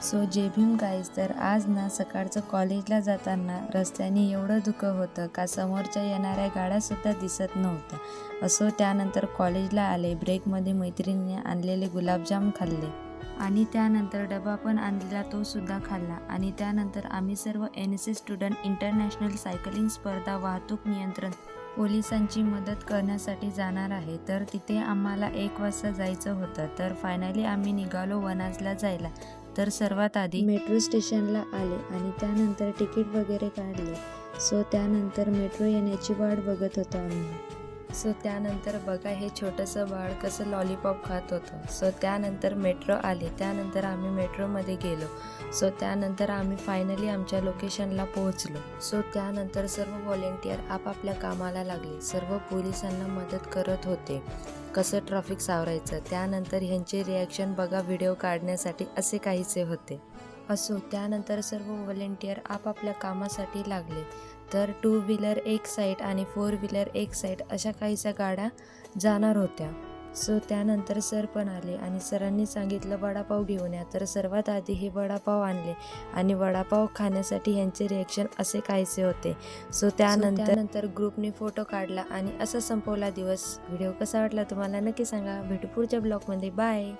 So जय Bhim guys. तर आज ना सकाळचं कॉलेजला जाताना रस्त्याने एवढं धुकं होतं का समोरच्या येणाऱ्या गाड्यासुद्धा दिसत नव्हत्या. असो त्यानंतर कॉलेजला आले. ब्रेकमध्ये मैत्रिणीने आणलेले गुलाबजाम खाल्ले आणि त्यानंतर डबा पण आणलेला तो सुद्धा खाल्ला. आणि त्यानंतर आम्ही सर्व NSS स्टुडंट इंटरनॅशनल सायकलिंग स्पर्धा वाहतूक नियंत्रण पोलिसांची मदत करण्यासाठी जाणार आहे. तर तिथे आम्हाला 1 वाजता जायचं होतं. तर फायनली आम्ही निघालो वनाजला जायला. तर सर्वात आधी मेट्रो स्टेशनला आले आणि त्यानंतर तिकीट वगैरे काढले. सो त्यानंतर मेट्रो येण्याची वाट बघत होतो आम्ही. सो त्यानंतर बघा हे छोटंसं बाळ कसं लॉलीपॉप खात होतं. सो त्यानंतर मेट्रो आले. त्यानंतर आम्ही मेट्रोमध्ये गेलो. सो त्यानंतर आम्ही फायनली आमच्या लोकेशनला पोहोचलो. सो त्यानंतर सर्व व्हॉलेंटियर आपापल्या कामाला लागले. सर्व पोलिसांना मदत करत होते कसं ट्रॅफिक सावरायचं. त्यानंतर ह्यांचे रिॲक्शन बघा व्हिडिओ काढण्यासाठी असे काहीसे होते. असो त्यानंतर सर्व व्हॉलेंटियर आपापल्या कामासाठी लागले. तर 2 व्हीलर एक साईड आणि 4 व्हीलर एक साईड अशा काहीशा गाड्या जाणार होत्या. सो त्यानंतर सर पण आले आणि सरांनी सांगितलं वडापाव घेऊन या. तर सर्वात आधी हे वडापाव आणले आणि वडापाव खाण्यासाठी ह्यांचे रिॲक्शन असे काहीसे होते. सो त्यानंतर ग्रुपने फोटो काढला आणि असा संपवला दिवस. व्हिडिओ कसा वाटला तुम्हाला नक्की सांगा. भेटू पुढच्या ब्लॉगमध्ये. बाय.